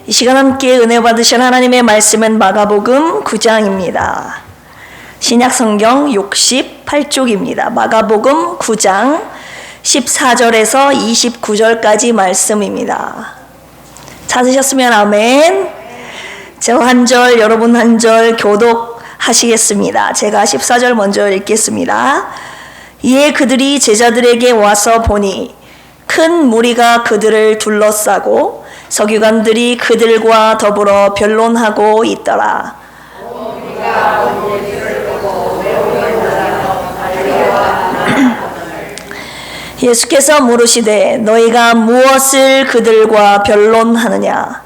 이 시간 함께 은혜 받으신 하나님의 말씀은 마가복음 9장입니다. 신약성경 68쪽입니다. 마가복음 9장 14절에서 29절까지 말씀입니다. 찾으셨으면 아멘. 저 한 절, 여러분 한 절 교독하시겠습니다. 제가 14절 먼저 읽겠습니다. 이에 그들이 제자들에게 와서 보니 큰 무리가 그들을 둘러싸고 서기관들이 그들과 더불어 변론하고 있더라. 예수께서 물으시되 너희가 무엇을 그들과 변론하느냐?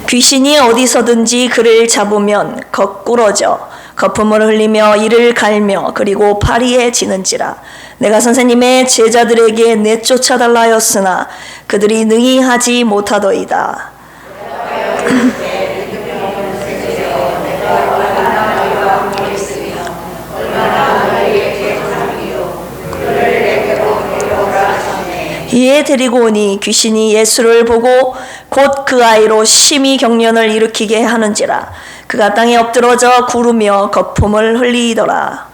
귀신이 어디서든지 그를 잡으면 거꾸러져 거품을 흘리며 이를 갈며 그리고 파리에 지는지라. 내가 선생님의 제자들에게 내쫓아달라 하였으나 그들이 능히 하지 못하더이다. 이에 데리고 오니 귀신이 예수를 보고 곧 그 아이로 심히 경련을 일으키게 하는지라. 그가 땅에 엎드러져 구르며 거품을 흘리더라.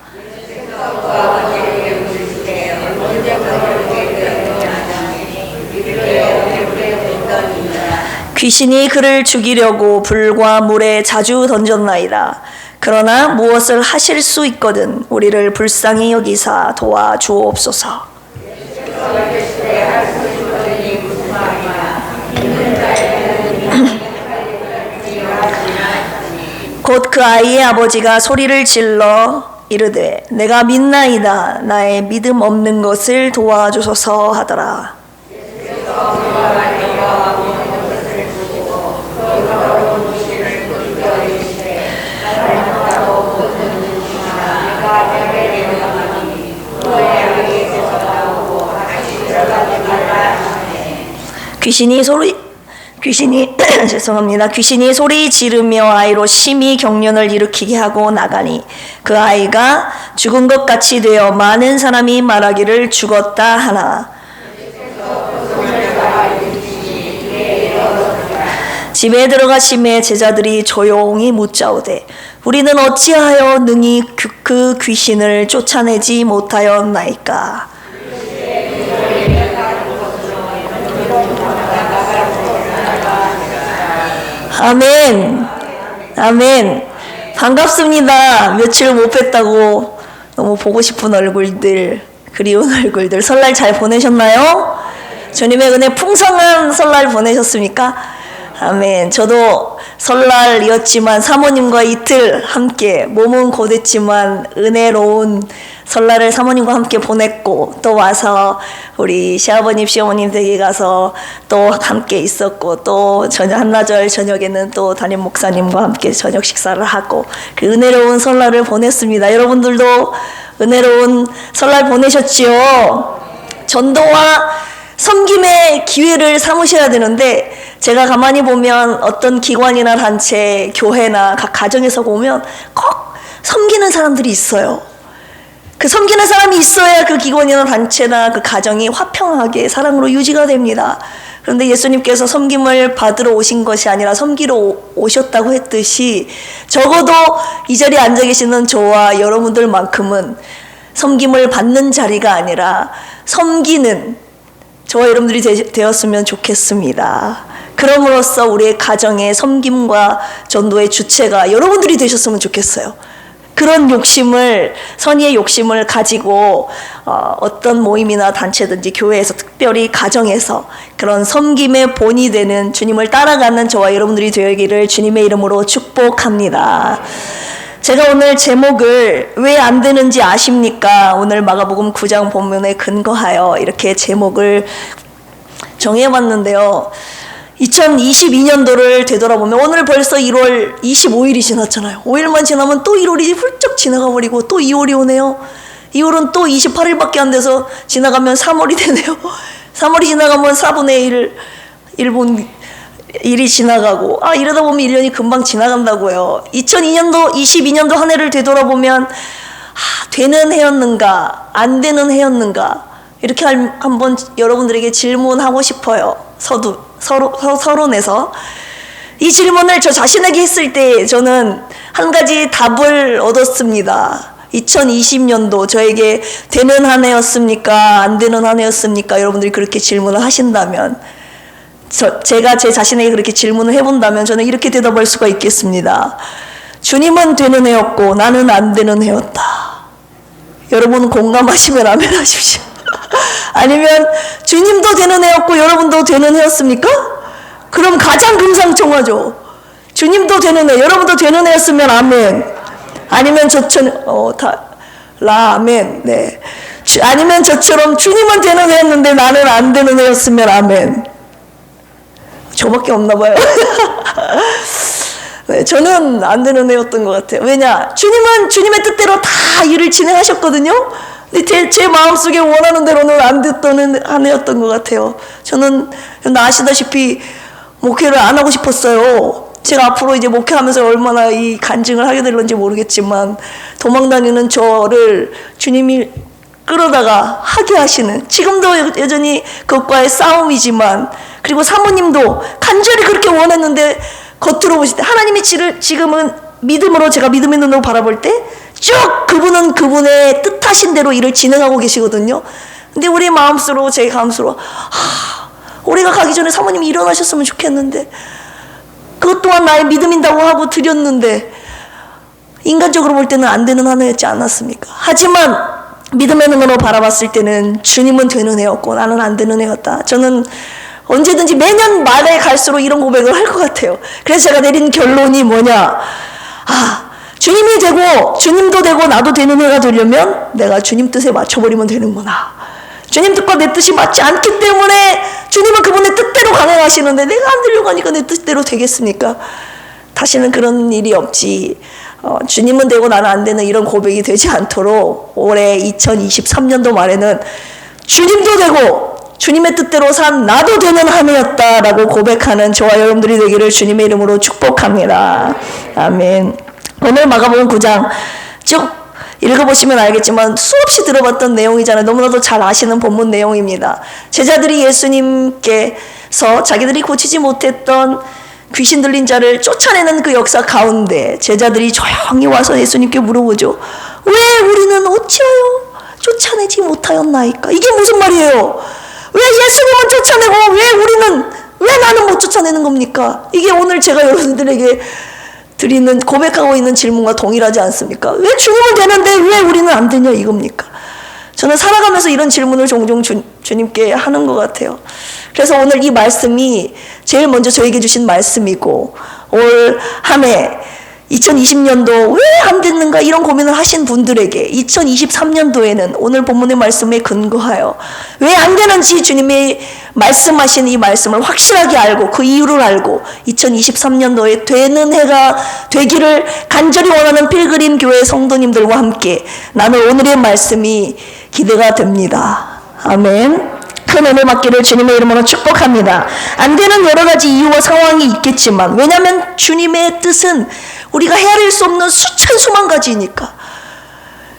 귀신이 그를 죽이려고 불과 물에 자주 던졌나이다. 그러나 무엇을 하실 수 있거든 우리를 불쌍히 여기사 도와주옵소서. 곧 그 아이의 아버지가 소리를 질러 이르되 내가 믿나이다. 나의 믿음 없는 것을 도와주소서 하더라. 귀신이 소리 지르며 아이로 심히 경련을 일으키게 하고 나가니 그 아이가 죽은 것 같이 되어 많은 사람이 말하기를 죽었다 하나. 집에 들어가심에 제자들이 조용히 묻자오되 우리는 어찌하여 능히 그 귀신을 쫓아내지 못하였나이까. 아멘. 아멘. 반갑습니다. 며칠 못 뵀다고 너무 보고 싶은 얼굴들, 그리운 얼굴들. 설날 잘 보내셨나요? 주님의 은혜 풍성한 설날 보내셨습니까? 아멘. 저도 설날이었지만 사모님과 이틀 함께 몸은 고됐지만 은혜로운 설날을 사모님과 함께 보냈고 또 와서 우리 시아버님 시어머님 댁에 가서 또 함께 있었고 또 한나절 저녁에는 또 담임 목사님과 함께 저녁 식사를 하고 그 은혜로운 설날을 보냈습니다. 여러분들도 은혜로운 설날 보내셨지요? 전도와 섬김의 기회를 삼으셔야 되는데 제가 가만히 보면 어떤 기관이나 단체, 교회나 각 가정에서 보면 꼭 섬기는 사람들이 있어요. 그 섬기는 사람이 있어야 그 기관이나 단체나 그 가정이 화평하게 사랑으로 유지가 됩니다. 그런데 예수님께서 섬김을 받으러 오신 것이 아니라 섬기러 오셨다고 했듯이 적어도 이 자리에 앉아 계시는 저와 여러분들만큼은 섬김을 받는 자리가 아니라 섬기는 저와 여러분들이 되었으면 좋겠습니다. 그럼으로써 우리의 가정의 섬김과 전도의 주체가 여러분들이 되셨으면 좋겠어요. 그런 욕심을, 선의의 욕심을 가지고 어떤 모임이나 단체든지 교회에서 특별히 가정에서 그런 섬김의 본이 되는 주님을 따라가는 저와 여러분들이 되기를 주님의 이름으로 축복합니다. 제가 오늘 제목을 왜 안 되는지 아십니까? 오늘 마가복음 9장 본문에 근거하여 이렇게 제목을 정해봤는데요. 2022년도를 되돌아보면 오늘 벌써 1월 25일이 지났잖아요. 5일만 지나면 또 1월이 훌쩍 지나가 버리고 또 2월이 오네요. 2월은 또 28일밖에 안 돼서 지나가면 3월이 되네요. 3월이 지나가면 4분의 1분 일이 지나가고 이러다 보면 1년이 금방 지나간다고요. 22년도 한 해를 되돌아보면 되는 해였는가 안 되는 해였는가 이렇게 한번 여러분들에게 질문하고 싶어요. 서론에서 이 질문을 저 자신에게 했을 때 저는 한 가지 답을 얻었습니다. 2020년도 저에게 되는 한 해였습니까? 안 되는 한 해였습니까? 여러분들이 그렇게 질문을 하신다면 제가 제 자신에게 그렇게 질문을 해본다면 저는 이렇게 대답할 수가 있겠습니다. 주님은 되는 해였고 나는 안 되는 해였다. 여러분 공감하시면 아멘 하십시오. 아니면 주님도 되는 해였고 여러분도 되는 해였습니까? 그럼 가장 금상첨화죠. 주님도 되는 해, 여러분도 되는 해였으면 아멘. 아니면 아멘. 네. 아니면 저처럼 주님은 되는 해였는데 나는 안 되는 해였으면 아멘. 저밖에 없나 봐요. 네, 저는 안 되는 해였던 것 같아요. 왜냐? 주님은 주님의 뜻대로 다 일을 진행하셨거든요. 근데 제 마음속에 원하는 대로는 안 됐던 한 해였던 것 같아요. 저는 아시다시피 목회를 안 하고 싶었어요. 제가 앞으로 이제 목회하면서 얼마나 이 간증을 하게 될런지 모르겠지만 도망다니는 저를 주님이 끌어다가 하게 하시는, 지금도 여전히 그것과의 싸움이지만, 그리고 사모님도 간절히 그렇게 원했는데 겉으로 보실 때 하나님이 지금은 믿음으로, 제가 믿음의 눈으로 바라볼 때 쭉 그분은 그분의 뜻하신 대로 일을 진행하고 계시거든요. 근데 우리 마음속으로, 제 마음속으로 우리가 가기 전에 사모님이 일어나셨으면 좋겠는데, 그것 또한 나의 믿음인다고 하고 드렸는데 인간적으로 볼 때는 안 되는 한 해였지 않았습니까? 하지만 믿음의 눈으로 바라봤을 때는 주님은 되는 해였고 나는 안 되는 해였다. 저는 언제든지 매년 말에 갈수록 이런 고백을 할 것 같아요. 그래서 제가 내린 결론이 뭐냐, 주님이 되고 주님도 되고 나도 되는 해가 되려면 내가 주님 뜻에 맞춰버리면 되는구나. 주님 뜻과 내 뜻이 맞지 않기 때문에 주님은 그분의 뜻대로 강행하시는데 내가 안 되려고 하니까 내 뜻대로 되겠습니까? 다시는 그런 일이 없지. 주님은 되고 나는 안 되는 이런 고백이 되지 않도록 올해 2023년도 말에는 주님도 되고 주님의 뜻대로 산 나도 되는 한 해였다라고 고백하는 저와 여러분들이 되기를 주님의 이름으로 축복합니다. 아멘. 오늘 마가복음 9장 쭉 읽어보시면 알겠지만 수없이 들어봤던 내용이잖아요. 너무나도 잘 아시는 본문 내용입니다. 제자들이 예수님께서 자기들이 고치지 못했던 귀신 들린 자를 쫓아내는 그 역사 가운데 제자들이 조용히 와서 예수님께 물어보죠. 왜 우리는 어찌하여 쫓아내지 못하였나이까? 이게 무슨 말이에요? 왜 예수님은 쫓아내고 왜 나는 못 쫓아내는 겁니까? 이게 오늘 제가 여러분들에게 드리는, 고백하고 있는 질문과 동일하지 않습니까? 왜 주님은 되는데 왜 우리는 안 되냐 이겁니까? 저는 살아가면서 이런 질문을 종종 주님께 하는 것 같아요. 그래서 오늘 이 말씀이 제일 먼저 저에게 주신 말씀이고, 올 한 해 2020년도 왜 안 됐는가 이런 고민을 하신 분들에게 2023년도에는 오늘 본문의 말씀에 근거하여 왜 안 되는지 주님이 말씀하신 이 말씀을 확실하게 알고 그 이유를 알고 2023년도에 되는 해가 되기를 간절히 원하는 필그림 교회 성도님들과 함께 나눌 오늘의 말씀이 기대가 됩니다. 아멘. 큰 은혜 받기를 주님의 이름으로 축복합니다. 안 되는 여러 가지 이유와 상황이 있겠지만, 왜냐하면 주님의 뜻은 우리가 헤아릴 수 없는 수천 수만 가지이니까.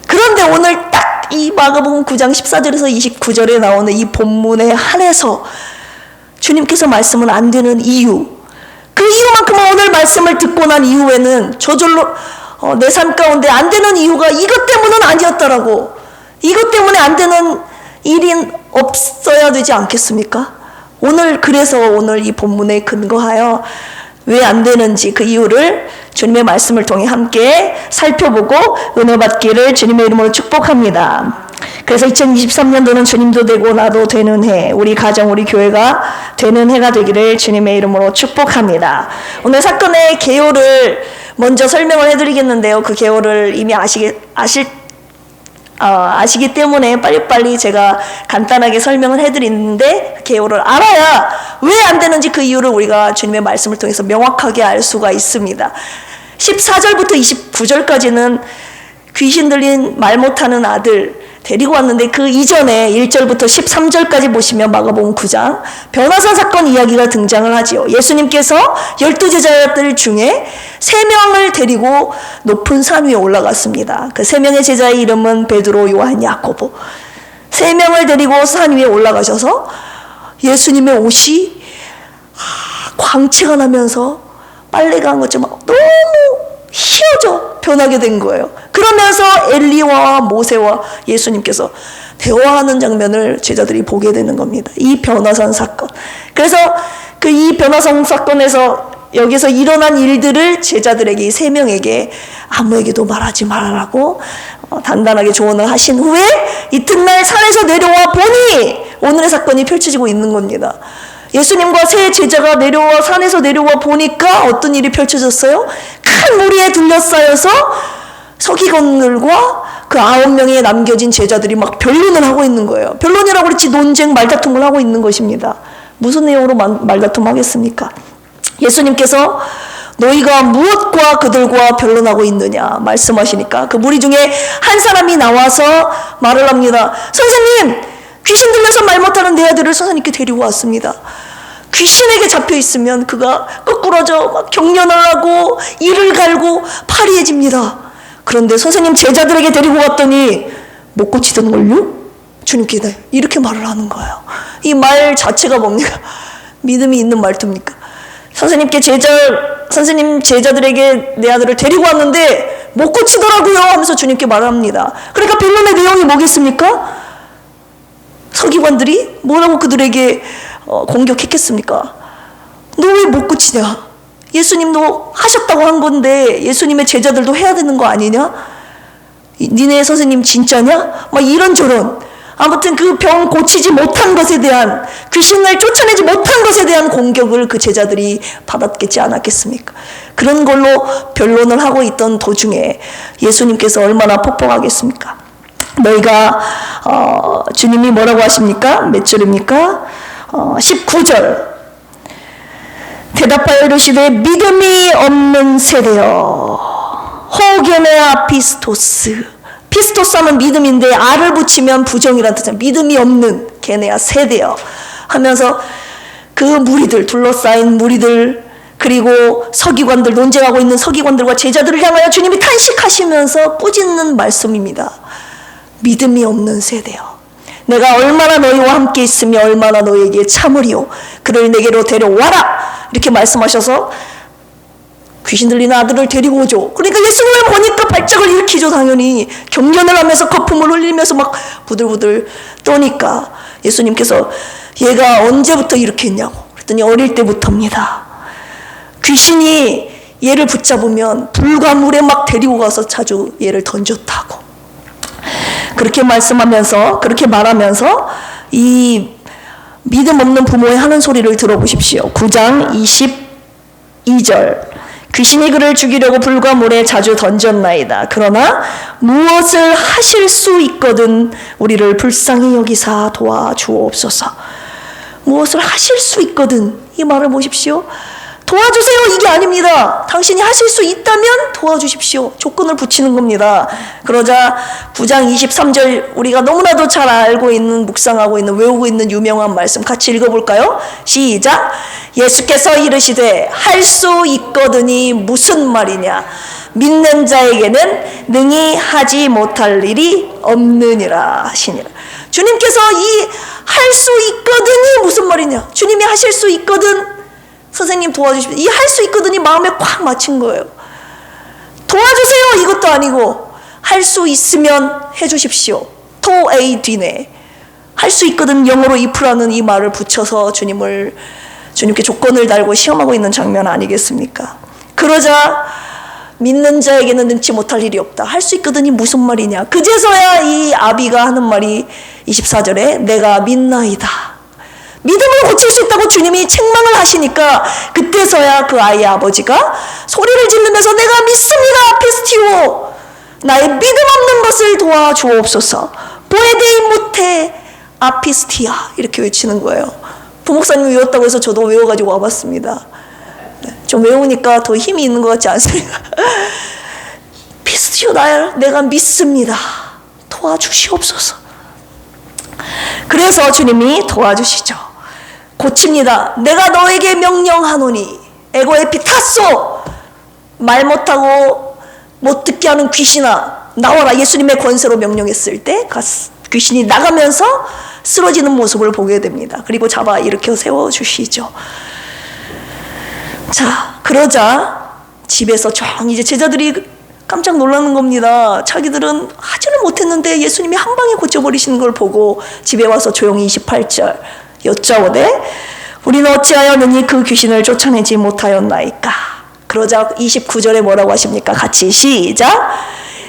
그런데 오늘 딱 이 마가복음 9장 14절에서 29절에 나오는 이 본문에 한해서 주님께서 말씀은 안 되는 이유, 그 이유만큼은 오늘 말씀을 듣고 난 이후에는 저절로 내 삶 가운데 안 되는 이유가 이것 때문은 아니었더라고, 이것 때문에 안 되는 일이 없어야 되지 않겠습니까? 그래서 오늘 이 본문에 근거하여 왜 안 되는지 그 이유를 주님의 말씀을 통해 함께 살펴보고 은혜 받기를 주님의 이름으로 축복합니다. 그래서 2023년도는 주님도 되고 나도 되는 해, 우리 가정, 우리 교회가 되는 해가 되기를 주님의 이름으로 축복합니다. 오늘 사건의 개요를 먼저 설명을 해드리겠는데요. 그 개요를 이미 아시기 때문에 빨리빨리 제가 간단하게 설명을 해드리는데, 개요를 알아야 왜 안 되는지 그 이유를 우리가 주님의 말씀을 통해서 명확하게 알 수가 있습니다. 14절부터 29절까지는 귀신 들린 말 못하는 아들, 데리고 왔는데 그 이전에 1절부터 13절까지 보시면 마가복음 9장 변화산 사건 이야기가 등장을 하지요. 예수님께서 12제자들 중에 3명을 데리고 높은 산 위에 올라갔습니다. 그 3명의 제자의 이름은 베드로, 요한, 야고보. 3명을 데리고 산 위에 올라가셔서 예수님의 옷이 광채가 나면서 빨래가 한 것처럼 너무 휘어져 변하게 된 거예요. 그러면서 엘리야와 모세와 예수님께서 대화하는 장면을 제자들이 보게 되는 겁니다. 이 변화산 사건. 그래서 그 이 변화산 사건에서 여기서 일어난 일들을 제자들에게, 이 3명에게 아무에게도 말하지 말라고 단단하게 조언을 하신 후에 이튿날 산에서 내려와 보니 오늘의 사건이 펼쳐지고 있는 겁니다. 예수님과 세 제자가 산에서 내려와 보니까 어떤 일이 펼쳐졌어요? 큰 무리에 둘러싸여서 서기관들과 그 9명의 남겨진 제자들이 막 변론을 하고 있는 거예요. 변론이라고 그렇지 논쟁, 말다툼을 하고 있는 것입니다. 무슨 내용으로 말다툼하겠습니까? 예수님께서 너희가 무엇과 그들과 변론하고 있느냐 말씀하시니까 그 무리 중에 한 사람이 나와서 말을 합니다. 선생님, 귀신 들려서 말 못하는 내 아들을 선생님께 데리고 왔습니다. 귀신에게 잡혀 있으면 그가 거꾸러져 막 경련을 하고 이를 갈고 파리해집니다. 그런데 선생님 제자들에게 데리고 왔더니 못 고치던걸요? 주님께 이렇게 말을 하는 거예요. 이 말 자체가 뭡니까? 믿음이 있는 말투입니까? 선생님 제자들에게 내 아들을 데리고 왔는데 못 고치더라고요 하면서 주님께 말합니다. 그러니까 변론의 내용이 뭐겠습니까? 서기관들이 뭐라고 그들에게 공격했겠습니까? 너 왜 못 고치냐? 예수님도 하셨다고 한 건데 예수님의 제자들도 해야 되는 거 아니냐? 니네 선생님 진짜냐? 막 이런저런, 아무튼 그 병 고치지 못한 것에 대한, 귀신을 쫓아내지 못한 것에 대한 공격을 그 제자들이 받았겠지 않았겠습니까? 그런 걸로 변론을 하고 있던 도중에 예수님께서 얼마나 퍽퍽하겠습니까? 너희가 주님이 뭐라고 하십니까? 몇 절입니까? 19절. 대답하여 이르시되 믿음이 없는 세대여 호게네아 피스토스. 피스토스 하면 믿음인데 알을 붙이면 부정이라는 뜻이에요. 믿음이 없는 게네아 세대여 하면서 그 무리들, 둘러싸인 무리들, 그리고 서기관들, 논쟁하고 있는 서기관들과 제자들을 향하여 주님이 탄식하시면서 꾸짖는 말씀입니다. 믿음이 없는 세대여, 내가 얼마나 너희와 함께 있으며 얼마나 너희에게 참으리요, 그를 내게로 데려와라 이렇게 말씀하셔서 귀신 들리는 아들을 데리고 오죠. 그러니까 예수님을 보니까 발작을 일으키죠. 당연히 경련을 하면서 거품을 흘리면서 막 부들부들 떠니까 예수님께서 얘가 언제부터 이렇게 했냐고 그랬더니 어릴 때부터입니다. 귀신이 얘를 붙잡으면 불과 물에 막 데리고 가서 자주 얘를 던졌다고 그렇게 말씀하면서, 그렇게 말하면서 이 믿음 없는 부모의 하는 소리를 들어보십시오. 9장 22절. 귀신이 그를 죽이려고 불과 물에 자주 던졌나이다. 그러나 무엇을 하실 수 있거든 우리를 불쌍히 여기사 도와주옵소서. 무엇을 하실 수 있거든, 이 말을 보십시오. 도와주세요 이게 아닙니다. 당신이 하실 수 있다면 도와주십시오. 조건을 붙이는 겁니다. 그러자 9장 23절, 우리가 너무나도 잘 알고 있는, 묵상하고 있는, 외우고 있는 유명한 말씀 같이 읽어볼까요? 시작. 예수께서 이르시되 할 수 있거든이 무슨 말이냐? 믿는 자에게는 능히 하지 못할 일이 없느니라 하시니라. 주님께서 이 할 수 있거든이 무슨 말이냐? 주님이 하실 수 있거든, 선생님 도와주십시오. 이 할 수 있거든이 마음에 꽉 맞힌 거예요. 도와주세요 이것도 아니고 할 수 있으면 해주십시오. 토에이디네. 할 수 있거든 영어로 if라는 이 말을 붙여서 주님께 조건을 달고 시험하고 있는 장면 아니겠습니까? 그러자 믿는 자에게는 능치 못할 일이 없다. 할 수 있거든이 무슨 말이냐? 그제서야 이 아비가 하는 말이 24절에 내가 믿나이다. 믿음을 고칠 수 있다고 주님이 책망을 하시니까 그때서야 그 아이의 아버지가 소리를 지르면서 내가 믿습니다 피스티오, 나의 믿음 없는 것을 도와주옵소서. 보에데이 무테 아피스티아 이렇게 외치는 거예요. 부목사님이 외웠다고 해서 저도 외워가지고 와봤습니다. 좀 외우니까 더 힘이 있는 것 같지 않습니까? 피스티오, 내가 믿습니다. 도와주시옵소서. 그래서 주님이 도와주시죠. 고칩니다. 내가 너에게 명령하노니 에고 에피타소, 말 못하고 못 듣게 하는 귀신아 나와라. 예수님의 권세로 명령했을 때 귀신이 나가면서 쓰러지는 모습을 보게 됩니다. 그리고 잡아 일으켜 세워주시죠. 자, 그러자 집에서 이제 제자들이 깜짝 놀라는 겁니다. 자기들은 하지는 못했는데 예수님이 한 방에 고쳐버리시는 걸 보고 집에 와서 조용히 28절 여짜오되 우리는 어찌하여 능히 그 귀신을 쫓아내지 못하였나이까. 그러자 29절에 뭐라고 하십니까? 같이 시작.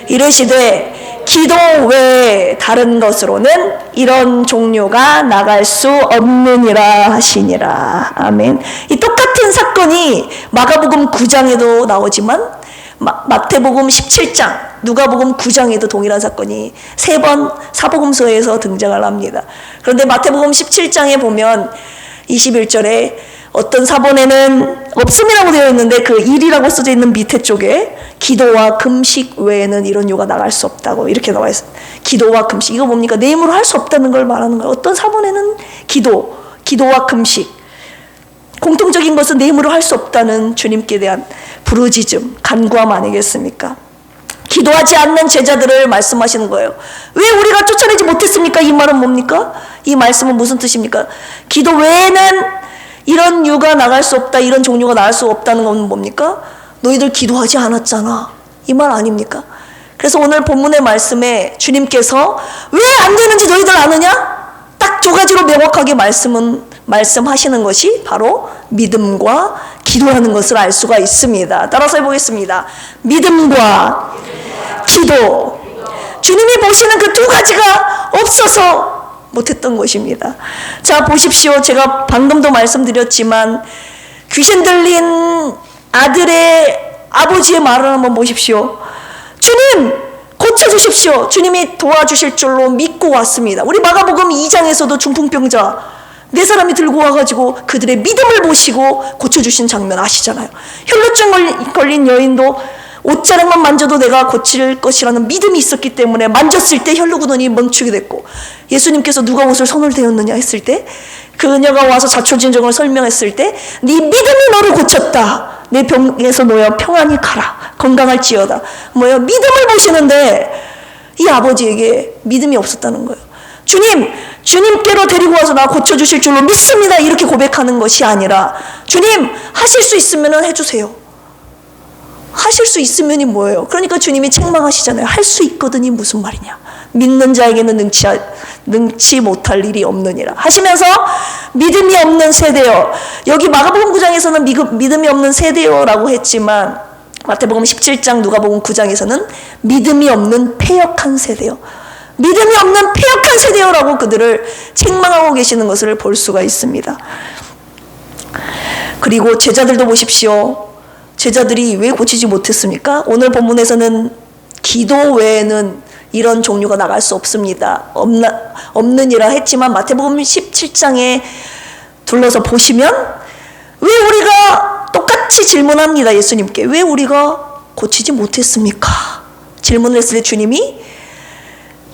이르시되 기도 외에 다른 것으로는 이런 종류가 나갈 수 없느니라 하시니라. 아멘. 이 똑같은 사건이 마가복음 9장에도 나오지만 마태복음 17장, 누가복음 9장에도 동일한 사건이 3번 사복음서에서 등장을 합니다. 그런데 마태복음 17장에 보면 21절에 어떤 사본에는 없음이라고 되어 있는데 그 일이라고 써져 있는 밑에 쪽에 기도와 금식 외에는 이런 요가 나갈 수 없다고 이렇게 나와 있어요. 기도와 금식, 이거 뭡니까? 내 힘으로 할 수 없다는 걸 말하는 거예요. 어떤 사본에는 기도와 금식, 공통적인 것은 내 힘으로 할 수 없다는 주님께 대한 부르짖음, 간구함 아니겠습니까? 기도하지 않는 제자들을 말씀하시는 거예요. 왜 우리가 쫓아내지 못했습니까? 이 말은 뭡니까? 이 말씀은 무슨 뜻입니까? 기도 외에는 이런 유가 나갈 수 없다, 이런 종류가 나갈 수 없다는 건 뭡니까? 너희들 기도하지 않았잖아, 이 말 아닙니까? 그래서 오늘 본문의 말씀에 주님께서 왜 안 되는지 너희들 아느냐? 딱 2가지로 명확하게 말씀하시는 것이 바로 믿음과 기도라는 것을 알 수가 있습니다. 따라서 해보겠습니다. 믿음과 기도. 주님이 보시는 그 2가지가 없어서 못했던 것입니다. 자, 보십시오. 제가 방금도 말씀드렸지만 귀신 들린 아들의 아버지의 말을 한번 보십시오. 주님 고쳐주십시오. 주님이 도와주실 줄로 믿고 왔습니다. 우리 마가복음 2장에서도 중풍병자 4사람이 들고 와가지고 그들의 믿음을 보시고 고쳐주신 장면 아시잖아요. 혈루증 걸린 여인도 옷자락만 만져도 내가 고칠 것이라는 믿음이 있었기 때문에 만졌을 때 혈루근원이 멈추게 됐고, 예수님께서 누가 옷을 손을 대었느냐 했을 때 그녀가 와서 자초진정을 설명했을 때 네 믿음이 너를 고쳤다, 내 병에서 놓여 평안히 가라, 건강할지어다. 뭐예요? 믿음을 보시는데 이 아버지에게 믿음이 없었다는 거예요. 주님께로 데리고 와서 나 고쳐주실 줄로 믿습니다, 이렇게 고백하는 것이 아니라 주님 하실 수 있으면 해주세요. 하실 수 있으면이 뭐예요? 그러니까 주님이 책망하시잖아요. 할 수 있거든이 무슨 말이냐, 믿는 자에게는 능치 못할 일이 없느니라 하시면서 믿음이 없는 세대요. 여기 마가복음 9장에서는 믿음이 없는 세대요라고 했지만 마태복음 17장, 누가복음 9장에서는 믿음이 없는 패역한 세대요, 믿음이 없는 패역한 세대요라고 그들을 책망하고 계시는 것을 볼 수가 있습니다. 그리고 제자들도 보십시오. 제자들이 왜 고치지 못했습니까? 오늘 본문에서는 기도 외에는 이런 종류가 나갈 수 없습니다, 없느니라 했지만 마태복음 17장에 둘러서 보시면 왜 우리가 똑같이 질문합니다. 예수님께 왜 우리가 고치지 못했습니까? 질문을 했을 때 주님이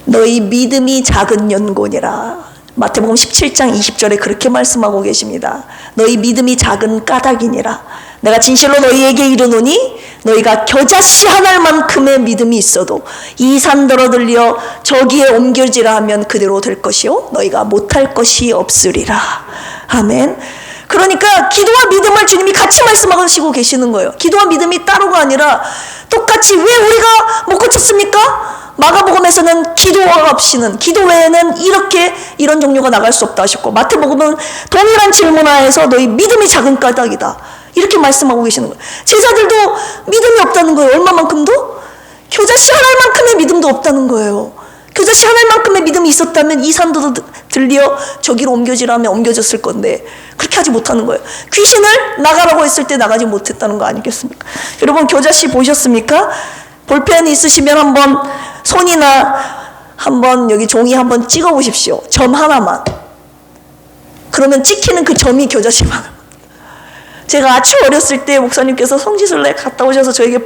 너희 믿음이 작은 연고니라. 마태복음 17장 20절에 그렇게 말씀하고 계십니다. 너희 믿음이 작은 까닭이니라. 내가 진실로 너희에게 이르노니 너희가 겨자씨 한 알만큼의 믿음이 있어도 이 산더러 들려 저기에 옮겨지라 하면 그대로 될 것이요 너희가 못할 것이 없으리라. 아멘. 그러니까 기도와 믿음을 주님이 같이 말씀하시고 계시는 거예요. 기도와 믿음이 따로가 아니라 똑같이. 왜 우리가 못 고쳤습니까? 마가복음에서는 기도와 없이는, 기도 외에는 이런 종류가 나갈 수 없다 하셨고, 마태복음은 동일한 질문하에서 너희 믿음이 작은 까닭이다 이렇게 말씀하고 계시는 거예요. 제자들도 믿음이 없다는 거예요. 얼마만큼도? 겨자씨 한 알만큼의 믿음도 없다는 거예요. 겨자씨 한 알만큼의 믿음이 있었다면 이 산도 들려 저기로 옮겨지라면 옮겨졌을 건데 그렇게 하지 못하는 거예요. 귀신을 나가라고 했을 때 나가지 못했다는 거 아니겠습니까? 여러분 겨자씨 보셨습니까? 볼펜 있으시면 한번 손이나 한번 여기 종이 한번 찍어 보십시오. 점 하나만. 그러면 찍히는 그 점이 겨자씨만. 제가 아주 어렸을 때 목사님께서 성지순례 갔다 오셔서 저에게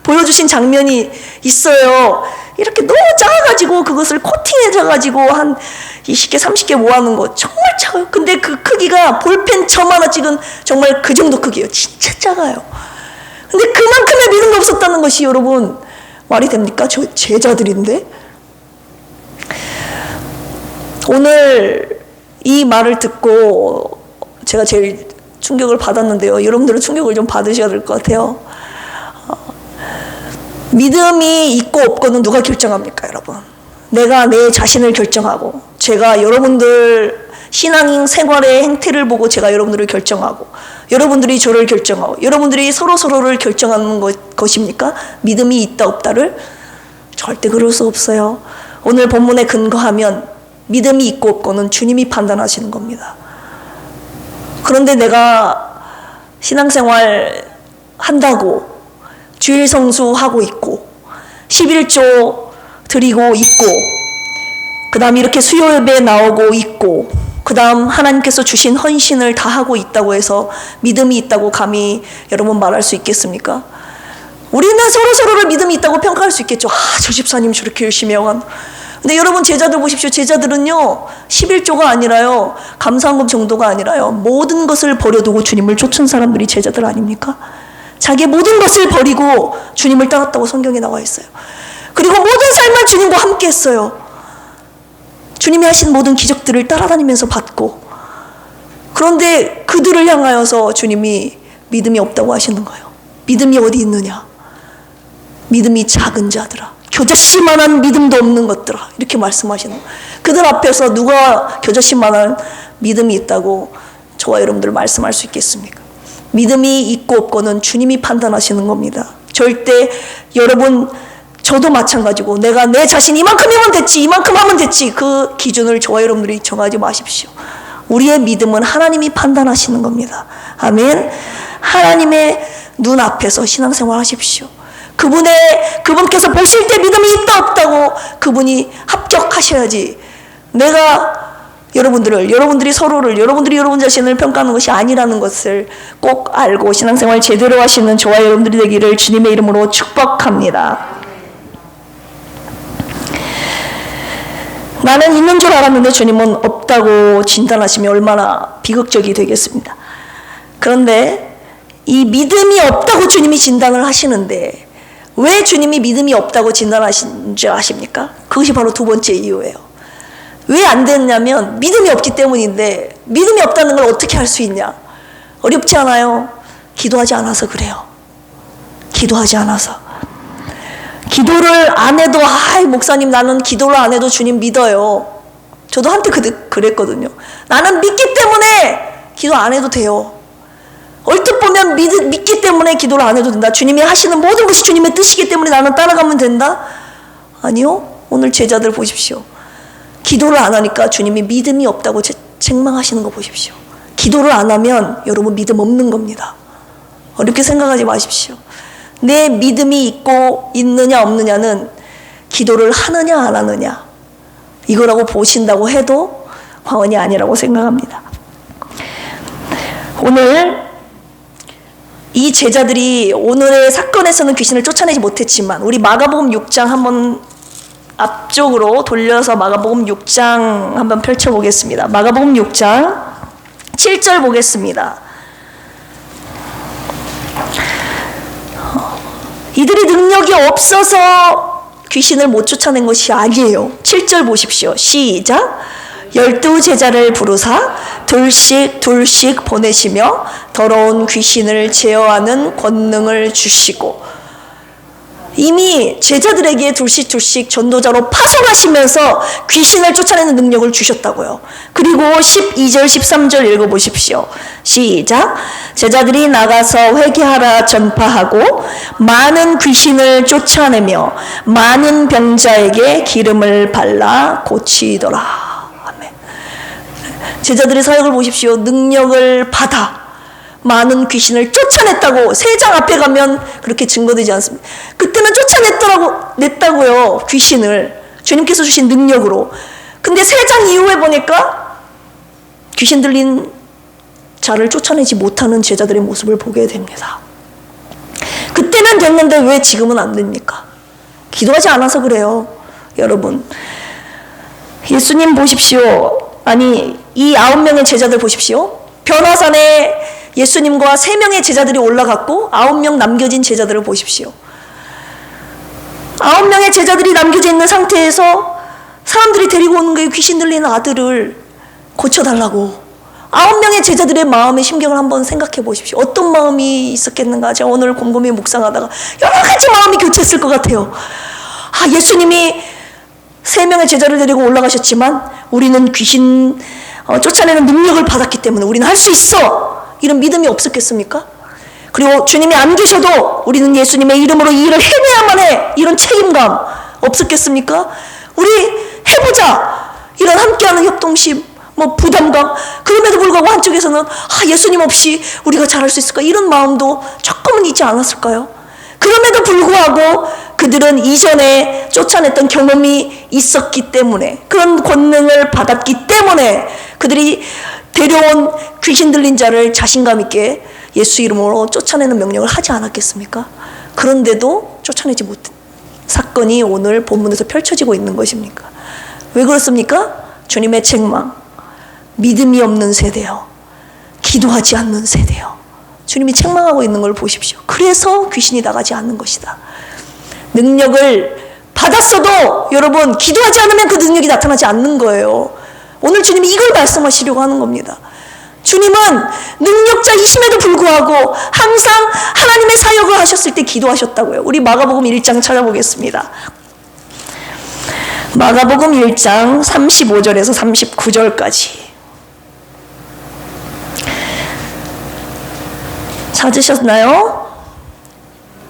보여주신 장면이 있어요. 이렇게 너무 작아가지고 그것을 코팅해져가지고 한 20개, 30개 모아놓은 거 정말 작아요. 근데 그 크기가 볼펜 점 하나 찍은 정말 그 정도 크기예요. 진짜 작아요. 근데 그만큼의 믿음이 없었다는 것이 여러분 말이 됩니까? 저 제자들인데. 오늘 이 말을 듣고 제가 제일 충격을 받았는데요. 여러분들은 충격을 좀 받으셔야 될 것 같아요. 믿음이 있고 없고는 누가 결정합니까, 여러분? 내가 내 자신을 결정하고, 제가 여러분들 신앙인 생활의 행태를 보고 제가 여러분들을 결정하고, 여러분들이 저를 결정하고, 여러분들이 서로를 결정하는 것입니까? 믿음이 있다 없다를? 절대 그럴 수 없어요. 오늘 본문에 근거하면 믿음이 있고 없고는 주님이 판단하시는 겁니다. 그런데 내가 신앙생활 한다고 주일 성수하고 있고 11조 드리고 있고 그 다음 이렇게 수요 예배 나오고 있고 그 다음 하나님께서 주신 헌신을 다 하고 있다고 해서 믿음이 있다고 감히 여러분 말할 수 있겠습니까? 우리는 서로를 믿음이 있다고 평가할 수 있겠죠. 저 집사님 저렇게 열심히 하고. 근데 여러분 제자들 보십시오. 제자들은요 11조가 아니라요 감사헌금 정도가 아니라요 모든 것을 버려두고 주님을 쫓은 사람들이 제자들 아닙니까? 자기의 모든 것을 버리고 주님을 따랐다고 성경에 나와 있어요. 그리고 모든 삶을 주님과 함께 했어요. 주님이 하신 모든 기적들을 따라다니면서 받고. 그런데 그들을 향하여서 주님이 믿음이 없다고 하시는 거예요. 믿음이 어디 있느냐? 믿음이 작은 자들아, 겨자씨만한 믿음도 없는 것들아, 이렇게 말씀하시는 거예요. 그들 앞에서 누가 겨자씨만한 믿음이 있다고 저와 여러분들 말씀할 수 있겠습니까? 믿음이 있고 없고는 주님이 판단하시는 겁니다. 절대 여러분 저도 마찬가지고 내가 내 자신 이만큼이면 됐지, 이만큼 하면 됐지, 그 기준을 저와 여러분들이 정하지 마십시오. 우리의 믿음은 하나님이 판단하시는 겁니다. 아멘. 하나님의 눈앞에서 신앙생활 하십시오. 그분께서 보실 때 믿음이 있다 없다고 그분이 합격하셔야지, 내가 여러분들이 서로를, 여러분들이 여러분 자신을 평가하는 것이 아니라는 것을 꼭 알고 신앙생활 제대로 하시는 저와 여러분들이 되기를 주님의 이름으로 축복합니다. 나는 있는 줄 알았는데 주님은 없다고 진단하시면 얼마나 비극적이 되겠습니다. 그런데 이 믿음이 없다고 주님이 진단을 하시는데 왜 주님이 믿음이 없다고 진단하신 줄 아십니까? 그것이 바로 두 번째 이유예요. 왜 안 됐냐면 믿음이 없기 때문인데, 믿음이 없다는 걸 어떻게 할 수 있냐? 어렵지 않아요. 기도하지 않아서 그래요. 기도하지 않아서. 기도를 안 해도 목사님 나는 기도를 안 해도 주님 믿어요. 저도 한때 그랬거든요. 나는 믿기 때문에 기도 안 해도 돼요. 얼뜻 보면 믿기 때문에 기도를 안 해도 된다. 주님이 하시는 모든 것이 주님의 뜻이기 때문에 나는 따라가면 된다? 아니요. 오늘 제자들 보십시오. 기도를 안 하니까 주님이 믿음이 없다고 책망하시는 거 보십시오. 기도를 안 하면 여러분 믿음 없는 겁니다. 어렵게 생각하지 마십시오. 내 믿음이 있고 있느냐 없느냐는 기도를 하느냐 안 하느냐 이거라고 보신다고 해도 과언이 아니라고 생각합니다. 오늘 이 제자들이 오늘의 사건에서는 귀신을 쫓아내지 못했지만 우리 마가복음 6장 한번 앞쪽으로 돌려서 마가복음 6장 한번 펼쳐보겠습니다. 마가복음 6장 7절 보겠습니다. 이들이 능력이 없어서 귀신을 못 쫓아낸 것이 아니에요. 7절 보십시오. 시작. 12 제자를 부르사 둘씩 보내시며 더러운 귀신을 제어하는 권능을 주시고, 이미 제자들에게 둘씩 전도자로 파송하시면서 귀신을 쫓아내는 능력을 주셨다고요. 그리고 12절 13절 읽어보십시오. 시작. 제자들이 나가서 회개하라 전파하고 많은 귀신을 쫓아내며 많은 병자에게 기름을 발라 고치더라. 아멘. 제자들의 사역을 보십시오. 능력을 받아 많은 귀신을 쫓아냈다고 3장 앞에 가면 그렇게 증거되지 않습니다. 그때는 쫓아냈다고요. 귀신을 주님께서 주신 능력으로. 근데 3장 이후에 보니까 귀신 들린 자를 쫓아내지 못하는 제자들의 모습을 보게 됩니다. 그때는 됐는데 왜 지금은 안 됩니까? 기도하지 않아서 그래요. 여러분, 예수님 보십시오. 아니, 이 9명의 제자들 보십시오. 변화산에 예수님과 3명의 제자들이 올라갔고 9명 남겨진 제자들을 보십시오. 9명의 제자들이 남겨져 있는 상태에서 사람들이 데리고 오는 거예요. 귀신 들리는 아들을 고쳐달라고. 9명의 제자들의 마음의 심경을 한번 생각해 보십시오. 어떤 마음이 있었겠는가. 제가 오늘 곰곰이 묵상하다가 여러 가지 마음이 교체했을 것 같아요. 예수님이 3명의 제자를 데리고 올라가셨지만 우리는 귀신 쫓아내는 능력을 받았기 때문에 우리는 할 수 있어, 이런 믿음이 없었겠습니까? 그리고 주님이 안 계셔도 우리는 예수님의 이름으로 이 일을 해내야만 해, 이런 책임감 없었겠습니까? 우리 해보자, 이런 함께하는 협동심, 부담감. 그럼에도 불구하고 한쪽에서는 예수님 없이 우리가 잘할 수 있을까, 이런 마음도 조금은 있지 않았을까요? 그럼에도 불구하고 그들은 이전에 쫓아냈던 경험이 있었기 때문에, 그런 권능을 받았기 때문에 그들이 데려온 귀신 들린 자를 자신감 있게 예수 이름으로 쫓아내는 명령을 하지 않았겠습니까? 그런데도 쫓아내지 못한 사건이 오늘 본문에서 펼쳐지고 있는 것입니까? 왜 그렇습니까? 주님의 책망, 믿음이 없는 세대요, 기도하지 않는 세대요. 주님이 책망하고 있는 걸 보십시오. 그래서 귀신이 나가지 않는 것이다. 능력을 받았어도 여러분, 기도하지 않으면 그 능력이 나타나지 않는 거예요. 오늘 주님이 이걸 말씀하시려고 하는 겁니다. 주님은 능력자이심에도 불구하고 항상 하나님의 사역을 하셨을 때 기도하셨다고요. 우리 마가복음 1장 찾아보겠습니다. 마가복음 1장 35절에서 39절까지. 찾으셨나요?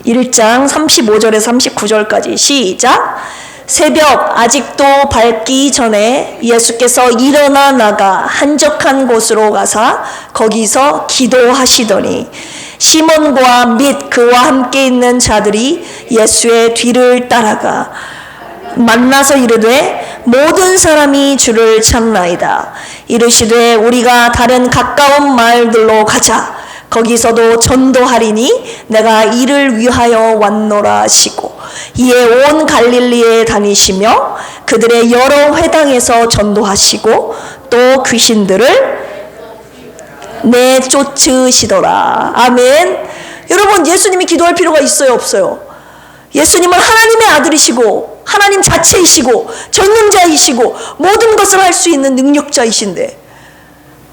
1장 35절에서 39절까지 시작. 새벽 아직도 밝기 전에 예수께서 일어나 나가 한적한 곳으로 가사 거기서 기도하시더니 시몬과 및 그와 함께 있는 자들이 예수의 뒤를 따라가 만나서 이르되 모든 사람이 주를 찾나이다. 이르시되 우리가 다른 가까운 마을들로 가자. 거기서도 전도하리니 내가 이를 위하여 왔노라 하시고 이에 온 갈릴리에 다니시며 그들의 여러 회당에서 전도하시고 또 귀신들을 내쫓으시더라. 아멘. 여러분, 예수님이 기도할 필요가 있어요, 없어요? 예수님은 하나님의 아들이시고 하나님 자체이시고 전능자이시고 모든 것을 할 수 있는 능력자이신데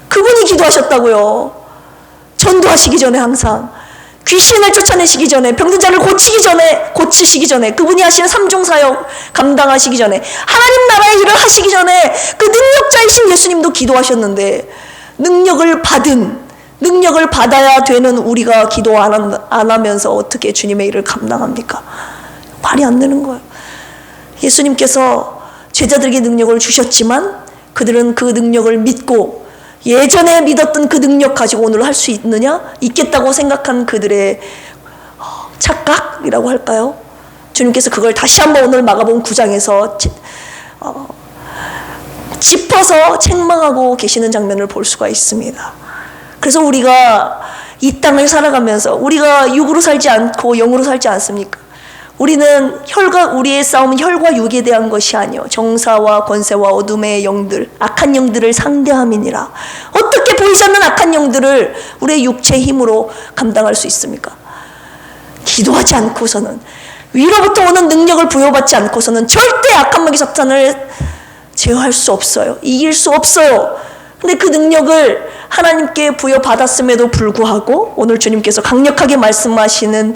그분이 기도하셨다고요. 전도하시기 전에, 항상 귀신을 쫓아내시기 전에, 병든 자를 고치시기 전에, 그분이 하시는 삼중사역 감당하시기 전에, 하나님 나라의 일을 하시기 전에 그 능력자이신 예수님도 기도하셨는데, 능력을 받아야 되는 우리가 기도 안 하면서 어떻게 주님의 일을 감당합니까? 말이 안 되는 거예요. 예수님께서 제자들에게 능력을 주셨지만 그들은 그 능력을 믿고 예전에 믿었던 그 능력 가지고 오늘 할 수 있겠다고 생각한 그들의 착각이라고 할까요? 주님께서 그걸 다시 한번 오늘 마가복음 9장에서 짚어서 책망하고 계시는 장면을 볼 수가 있습니다. 그래서 우리가 이 땅을 살아가면서 우리가 육으로 살지 않고 영으로 살지 않습니까? 우리의 싸움은 혈과 육에 대한 것이 아니요 정사와 권세와 어둠의 영들, 악한 영들을 상대함이니라. 어떻게 보이지 않는 악한 영들을 우리의 육체의 힘으로 감당할 수 있습니까? 기도하지 않고서는, 위로부터 오는 능력을 부여받지 않고서는 절대 악한 마귀 사탄을 제어할 수 없어요. 이길 수 없어요. 근데 그 능력을 하나님께 부여받았음에도 불구하고 오늘 주님께서 강력하게 말씀하시는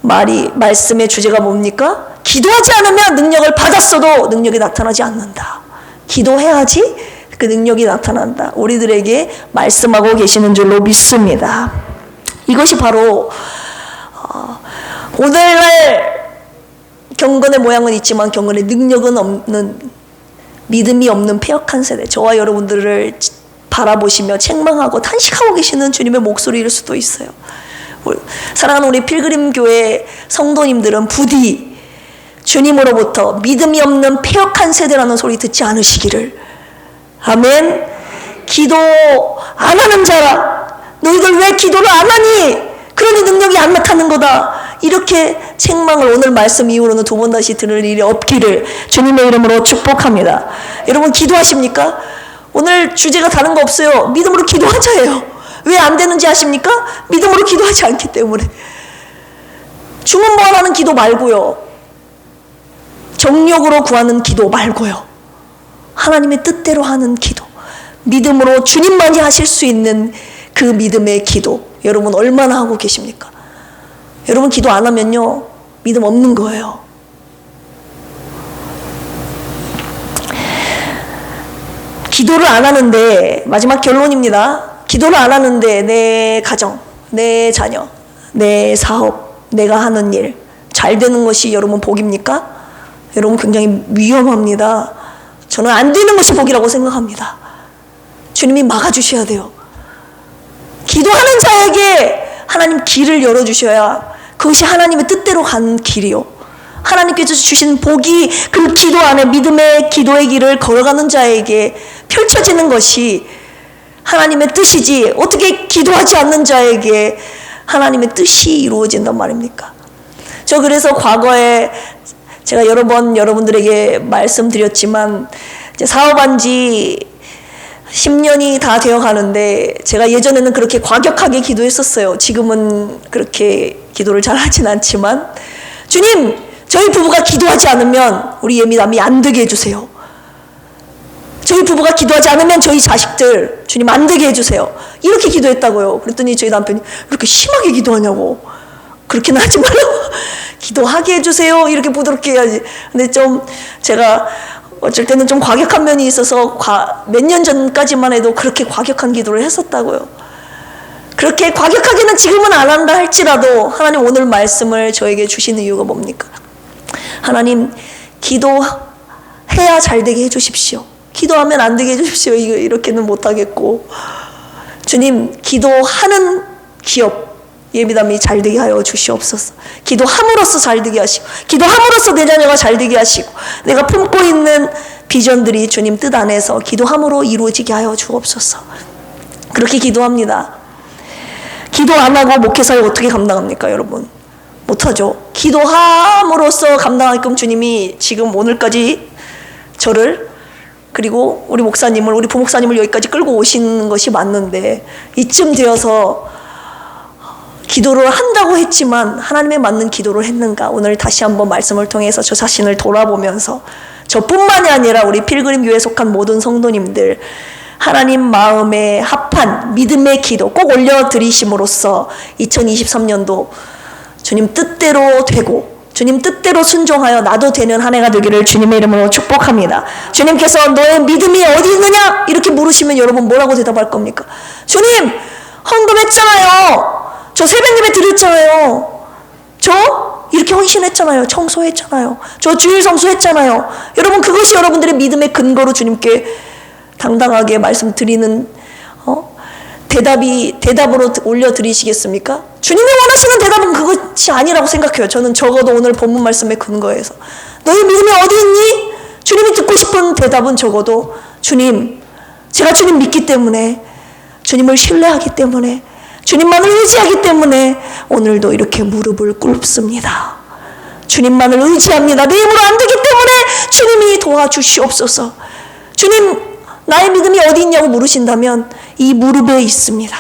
말씀의 주제가 뭡니까? 기도하지 않으면 능력을 받았어도 능력이 나타나지 않는다. 기도해야지 그 능력이 나타난다. 우리들에게 말씀하고 계시는 줄로 믿습니다. 이것이 바로 오늘날 경건의 모양은 있지만 경건의 능력은 없는, 믿음이 없는 폐역한 세대, 저와 여러분들을 바라보시며 책망하고 탄식하고 계시는 주님의 목소리일 수도 있어요. 사랑하는 우리 필그림 교회 성도님들은 부디 주님으로부터 믿음이 없는 폐역한 세대라는 소리 듣지 않으시기를. 아멘. 기도 안 하는 자라, 너희들 왜 기도를 안 하니? 그러니 능력이 안 나타나는 거다. 이렇게 책망을 오늘 말씀 이후로는 두 번 다시 들을 일이 없기를 주님의 이름으로 축복합니다. 여러분 기도하십니까? 오늘 주제가 다른 거 없어요. 믿음으로 기도하자예요. 왜 안 되는지 아십니까? 믿음으로 기도하지 않기 때문에. 주문무한하는 기도 말고요. 정욕으로 구하는 기도 말고요. 하나님의 뜻대로 하는 기도. 믿음으로 주님만이 하실 수 있는 그 믿음의 기도. 여러분 얼마나 하고 계십니까? 여러분 기도 안 하면요. 믿음 없는 거예요. 기도를 안 하는데 마지막 결론입니다. 기도를 안 하는데 내 가정, 내 자녀, 내 사업, 내가 하는 일 잘 되는 것이 여러분 복입니까? 여러분 굉장히 위험합니다. 저는 안 되는 것이 복이라고 생각합니다. 주님이 막아주셔야 돼요. 기도하는 자에게 하나님 길을 열어주셔야 그것이 하나님의 뜻대로 가는 길이요. 하나님께서 주신 복이 그 기도 안에 믿음의 기도의 길을 걸어가는 자에게 펼쳐지는 것이 하나님의 뜻이지 어떻게 기도하지 않는 자에게 하나님의 뜻이 이루어진단 말입니까? 저 그래서 과거에 제가 여러 번 여러분들에게 말씀드렸지만 이제 사업한 지 10년이 다 되어 가는데 제가 예전에는 그렇게 과격하게 기도했었어요. 지금은 그렇게 기도를 잘 하진 않지만 주님 저희 부부가 기도하지 않으면 우리 예미남이 안 되게 해주세요. 저희 부부가 기도하지 않으면 저희 자식들 주님 안 되게 해주세요. 이렇게 기도했다고요. 그랬더니 저희 남편이 이렇게 심하게 기도하냐고. 그렇게는 하지 말라고. 기도하게 해주세요. 이렇게 부드럽게 해야지. 근데 좀 제가 어쩔 때는 좀 과격한 면이 있어서 몇 년 전까지만 해도 그렇게 과격한 기도를 했었다고요. 그렇게 과격하게는 지금은 안 한다 할지라도 하나님 오늘 말씀을 저에게 주시는 이유가 뭡니까? 하나님 기도해야 잘 되게 해주십시오. 기도하면 안 되게 해주십시오. 이렇게는 못하겠고 주님 기도하는 기업 예비담이 잘 되게 하여 주시옵소서. 기도함으로써 잘 되게 하시고 기도함으로써 내 자녀가 잘 되게 하시고 내가 품고 있는 비전들이 주님 뜻 안에서 기도함으로 이루어지게 하여 주옵소서. 그렇게 기도합니다. 기도 안 하고 목회사를 어떻게 감당합니까 여러분? 못하죠. 기도함으로써 감당하게끔 주님이 지금 오늘까지 저를 그리고 우리 목사님을 우리 부목사님을 여기까지 끌고 오시는 것이 맞는데 이쯤 되어서 기도를 한다고 했지만 하나님에 맞는 기도를 했는가? 오늘 다시 한번 말씀을 통해서 저 자신을 돌아보면서 저뿐만이 아니라 우리 필그림 교회에 속한 모든 성도님들 하나님 마음에 합한 믿음의 기도 꼭 올려드리심으로써 2023년도 주님 뜻대로 되고 주님 뜻대로 순종하여 나도 되는 한 해가 되기를 주님의 이름으로 축복합니다. 주님께서 너의 믿음이 어디 있느냐? 이렇게 물으시면 여러분 뭐라고 대답할 겁니까? 주님 헌금했잖아요. 저 새벽 예배 드렸잖아요. 저 이렇게 헌신했잖아요. 청소했잖아요. 저 주일 성수했잖아요. 여러분 그것이 여러분들의 믿음의 근거로 주님께 당당하게 말씀드리는 대답으로 올려드리시겠습니까? 주님이 원하시는 대답은 그것이 아니라고 생각해요. 저는 적어도 오늘 본문 말씀의 근거에서 너희 믿음이 어디 있니? 주님이 듣고 싶은 대답은 적어도 주님 제가 주님 믿기 때문에 주님을 신뢰하기 때문에 주님만을 의지하기 때문에 오늘도 이렇게 무릎을 꿇습니다. 주님만을 의지합니다. 내 힘으로 안 되기 때문에 주님이 도와주시옵소서. 주님 나의 믿음이 어디 있냐고 물으신다면 이 무릎에 있습니다.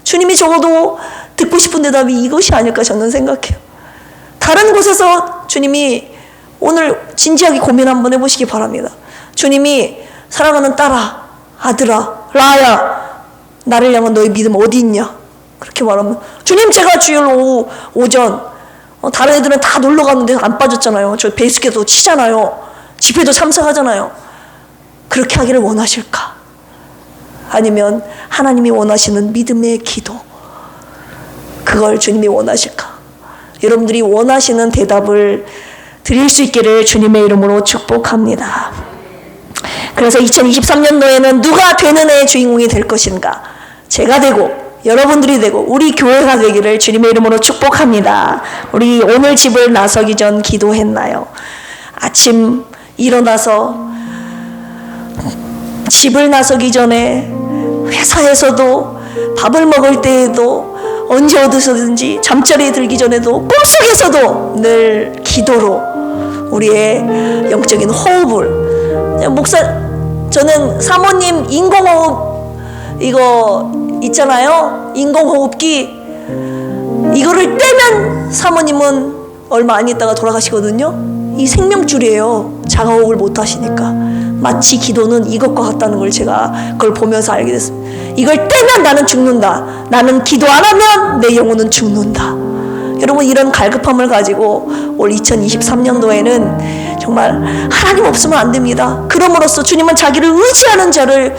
주님이 적어도 듣고 싶은 대답이 이것이 아닐까 저는 생각해요. 다른 곳에서 주님이 오늘 진지하게 고민 한번 해보시기 바랍니다. 주님이 사랑하는 딸아, 아들아, 라야 나를 향한 너의 믿음 어디 있냐? 그렇게 말하면 주님 제가 주일 오전 다른 애들은 다 놀러 갔는데 안 빠졌잖아요. 저 베이스켓도 치잖아요. 집회도 참석하잖아요. 그렇게 하기를 원하실까? 아니면 하나님이 원하시는 믿음의 기도 그걸 주님이 원하실까? 여러분들이 원하시는 대답을 드릴 수 있기를 주님의 이름으로 축복합니다. 그래서 2023년도에는 누가 되는 해의 주인공이 될 것인가? 제가 되고 여러분들이 되고 우리 교회가 되기를 주님의 이름으로 축복합니다. 우리 오늘 집을 나서기 전 기도했나요? 아침 일어나서 집을 나서기 전에 회사에서도 밥을 먹을 때에도 언제 어디서든지 잠자리에 들기 전에도 꿈속에서도 늘 기도로 우리의 영적인 호흡을 목사 저는 사모님 인공호흡 이거 있잖아요. 인공호흡기 이거를 떼면 사모님은 얼마 안 있다가 돌아가시거든요. 이 생명줄이에요. 자가호흡을 못 하시니까. 마치 기도는 이것과 같다는 걸 제가 그걸 보면서 알게 됐습니다. 이걸 떼면 나는 죽는다. 나는 기도 안 하면 내 영혼은 죽는다. 여러분 이런 갈급함을 가지고 올 2023년도에는 정말 하나님 없으면 안 됩니다. 그럼으로써 주님은 자기를 의지하는 자를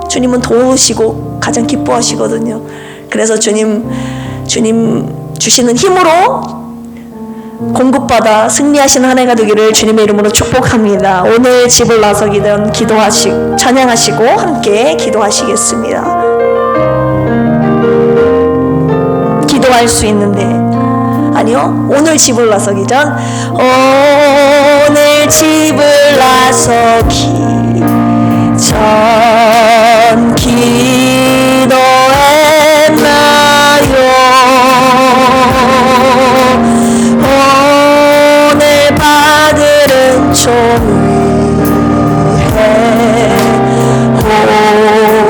주님은 도우시고 가장 기뻐하시거든요. 그래서 주님 주시는 힘으로 공급받아 승리하시는 한 해가 되기를 주님의 이름으로 축복합니다. 오늘 집을 나서기든 찬양하시고 함께 기도하시겠습니다. 기도할 수 있는데 아니요, 오늘 집을 나서기 전 오늘 집을 나서기 전 기도했나요? 오늘 받은 종위에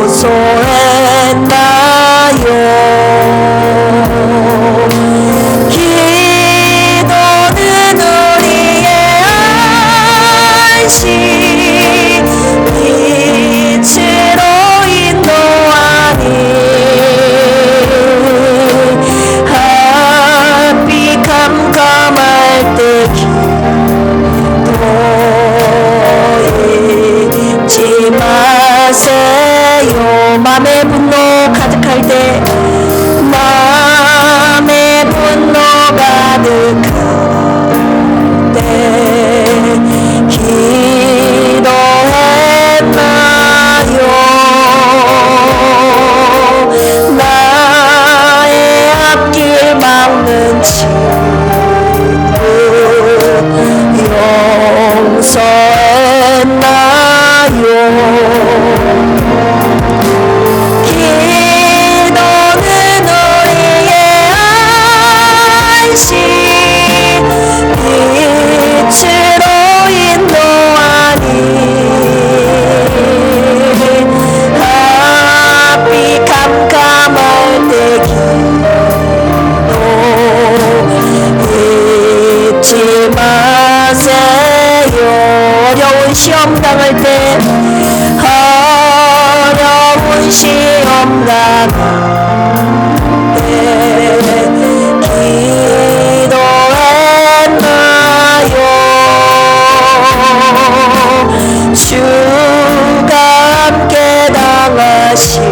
호소했나요? 기도는 우리의 안식 빛으로 인도하니 햇빛 캄캄할 때 기도하지 마세요. 맘의 분노 가득할 때 맘의 분노 가득할 때 기도했나요? 나의 앞길 막는 친구 용서했나요? 기도는 우리의 안식 빛으로 인도하니 햇빛 캄캄할 때 기도 잊지 마세요. 어려운 시험 당할 때 어려운 시험 당할 때 기도했나요? 주가 함께 당하시면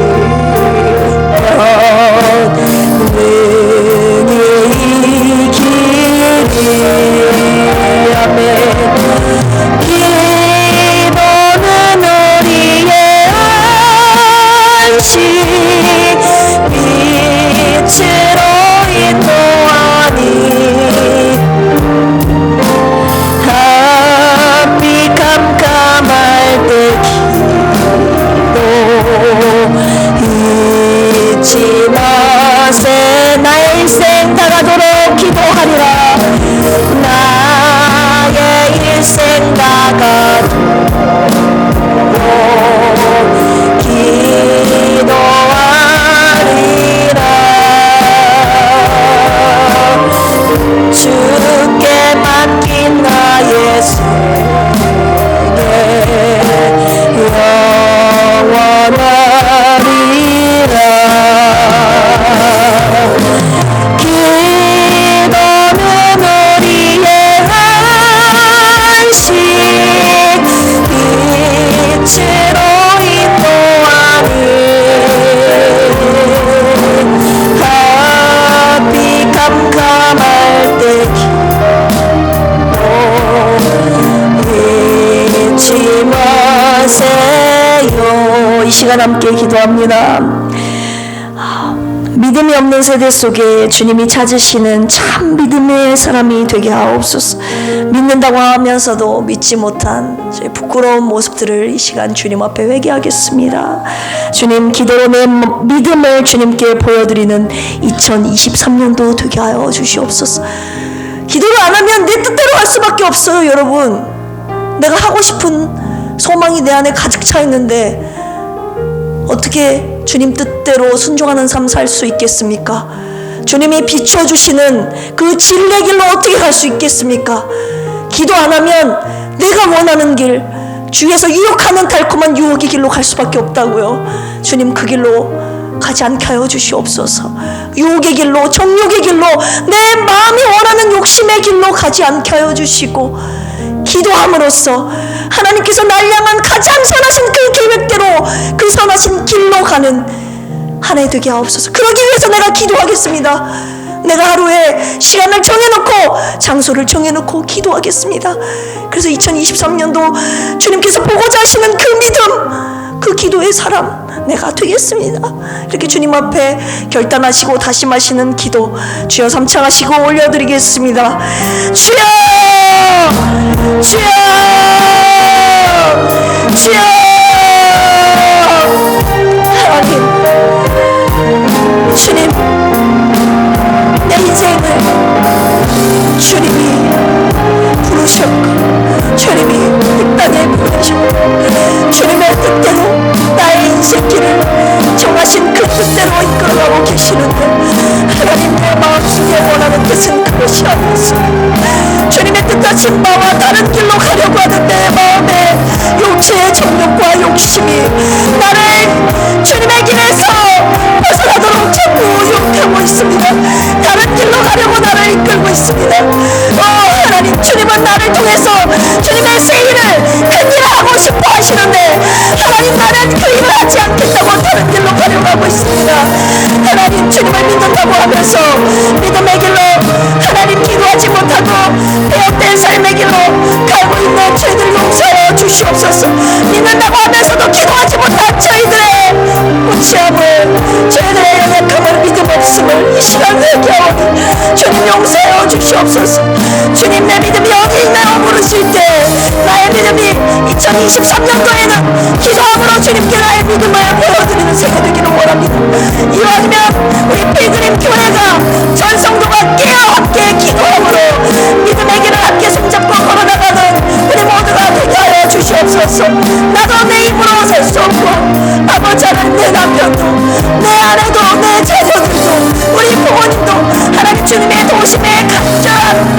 능히 이기리. 아멘. 기도는 우리의 안식 빛으로 인도하니 햇빛 캄캄할 때 기도 잊지 마세. 나의 일생 다가도록 기도하리라. 나의 일생 다가도록 기도하리라. 주께 맡긴 나의 생애 영원하리라. 기도는 우리의 안식 빛으로 인도하니 햇빛 캄캄할 때 기도 잊지 마세요. 이 시간 함께 기도합니다. 믿음이 없는 세대 속에 주님이 찾으시는 참 믿음의 사람이 되게 하옵소서. 믿는다고 하면서도 믿지 못한 저희 부끄러운 모습들을 이 시간 주님 앞에 회개하겠습니다. 주님, 기도로 내 믿음을 주님께 보여드리는 2023년도 되게 하여 주시옵소서. 기도를 안 하면 내 뜻대로 할 수밖에 없어요. 여러분, 내가 하고 싶은 소망이 내 안에 가득 차 있는데 어떻게 주님 뜻대로 순종하는 삶 살 수 있겠습니까? 주님이 비춰주시는 그 진리의 길로 어떻게 갈 수 있겠습니까? 기도 안 하면 내가 원하는 길, 주위에서 유혹하는 달콤한 유혹의 길로 갈 수밖에 없다고요. 주님, 그 길로 가지 않게 하여 주시옵소서. 유혹의 길로, 정욕의 길로, 내 마음이 원하는 욕심의 길로 가지 않게 하여 주시고, 기도함으로써 하나님께서 날 향한 가장 선하신 그 계획대로, 그 선하신 길로 가는 한 해 되게 하옵소서. 그러기 위해서 내가 기도하겠습니다. 내가 하루에 시간을 정해놓고 장소를 정해놓고 기도하겠습니다. 그래서 2023년도 주님께서 보고자 하시는 그 믿음, 그 기도의 사람 내가 되겠습니다. 이렇게 주님 앞에 결단하시고 다짐하시는 기도 주여 삼창하시고 올려드리겠습니다. 주여, 주여, 주여. 하나님, 주님, 내 인생을 주님이 부르셨고 주님이 이 땅에 보내셨고 주님의 뜻대로 나의 인생길을 정하신 그 뜻대로 이끌어가고 계시는데 하나님, 내 마음속에 원하는 뜻은 그것이 아니었습니다. 주님의 뜻하신 바와 다른 길로 가려고 하는 내 마음의 육체의 정욕과 욕심이 나를 주님의 길에서 벗어나도록 자꾸 유혹하고 있습니다. 다른 길로 가려고 나를 이끌고 있습니다. 하나님, 주님은 나를 통해서 주님의 새 일을 큰 일을 하고 싶어 하시는데 하나님, 나는 그 일을 하지 않겠다고 다른 길로 가려고 하고 있습니다. 하나님, 주님을 믿는다고 하면서 믿음의 길로 하나님 기도하지 못하고 배역된 삶의 길로 가고 있는 저희들 용서하여 주시옵소서. 믿는다고 하면서도 기도하지 못한 저희들의 무치함을, 저희들의 연약함을, 믿음 없음을 이 시간 회개하오니 주님 용서하여 주시옵소서. 주님, 내 믿음이 어디 있나요? 물으실 때 나의 믿음이 2023년도에는 기도함으로 주님께 나의 믿음을 보여드리는 새해 되기를 원합니다. 이왕이면 우리 필그림 교회가 전 성도가 깨어 함께 기도함으로 믿음의 길을 함께 손잡고 걸어나가는 우리 모두가 되게 하여 주시옵소서. 나도 내 힘으로 살 수 없고 아버지 하나님, 내 남편도, 내 아내도, 내 자녀들도, 우리 부모님도 하나님 주님의 도심에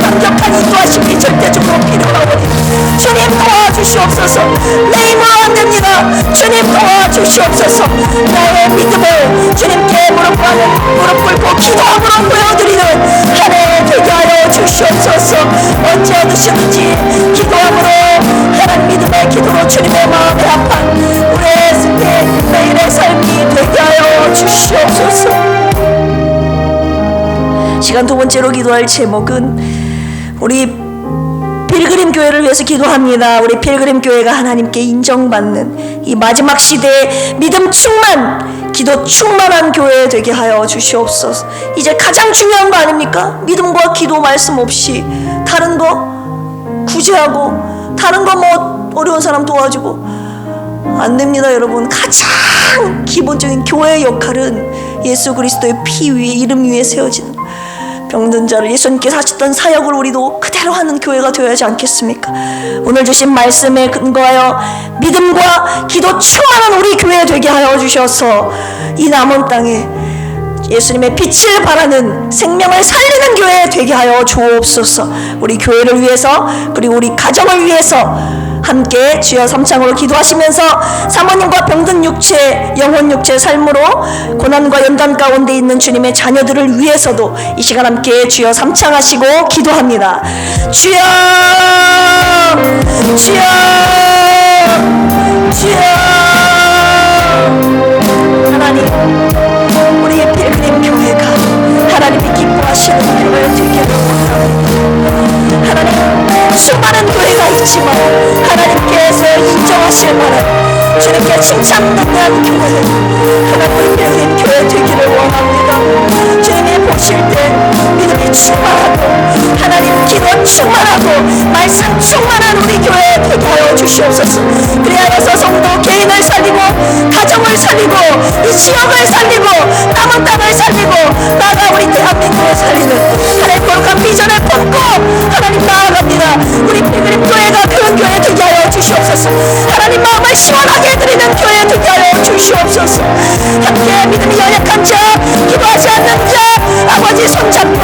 강력한 인도하심이 절대적으로 필요하오니 주님 도와주시옵소서. 내 힘으로 안 됩니다. 주님 도와주시옵소서. 나의 믿음을 주님께 무릎 꿇고 기도함으로 보여드리는 한 해 되게 하여 주시옵소서. 언제 얻으셨는지 기도함으로 하나님 믿음의 기도로 주님의 마음에 합한 우리의 매일의 삶이 되게 하여 주시옵소서. 시간 두 번째로 기도할 제목은 우리 필그림 교회를 위해서 기도합니다. 우리 필그림 교회가 하나님께 인정받는 이 마지막 시대에 믿음 충만, 기도 충만한 교회 되게 하여 주시옵소서. 이제 가장 중요한 거 아닙니까? 믿음과 기도 말씀 없이 다른 거 구제하고 다른 거 뭐 어려운 사람 도와주고 안 됩니다. 여러분, 가장 기본적인 교회의 역할은 예수 그리스도의 피 위에, 이름 위에 세워지는 병든 자를 예수님께서 하셨던 사역을 우리도 그대로 하는 교회가 되어야지 않겠습니까? 오늘 주신 말씀에 근거하여 믿음과 기도 충만한 우리 교회 되게 하여 주셔서 이 남은 땅에 예수님의 빛을 발하는 생명을 살리는 교회 되게 하여 주옵소서. 우리 교회를 위해서 그리고 우리 가정을 위해서 함께 주여 삼창으로 기도하시면서 사모님과 병든 육체, 영혼 육체 삶으로 고난과 연단 가운데 있는 주님의 자녀들을 위해서도 이 시간 함께 주여 삼창하시고 기도합니다. 주여, 주여, 주여. 하나님, 우리의 필그림 교회가 하나님이 기뻐하시는 교회 되기를 원합니다. 하나님, 수많은 교회가 있지만 하나님께서 인정하실 만한 주님께 칭찬받는 교회, 하나님 필그림 교회 되기를 원합니다. 주님이 보실 때 믿음이 충만하고 하나님 기도 충만하고 말씀 충만한 우리 교회 되게 하여 주시옵소서. 그리하여서 성도 개인을 살리고 가정을 살리고 이 지역을 살리고 남은 땅을 살리고 나아가 우리 대한민국을 살리는 하나님 거룩한 비전을 품고 하나님 나아갑니다. 우리 필그림 교회가 그런 교회 되게 하여 주시옵소서. 하나님 마음을 시원하게 해드리는 교회 되게 하여 주시옵소서. 함께 믿음이 연약한 자, 기도하지 않는 자, 아버지 손잡고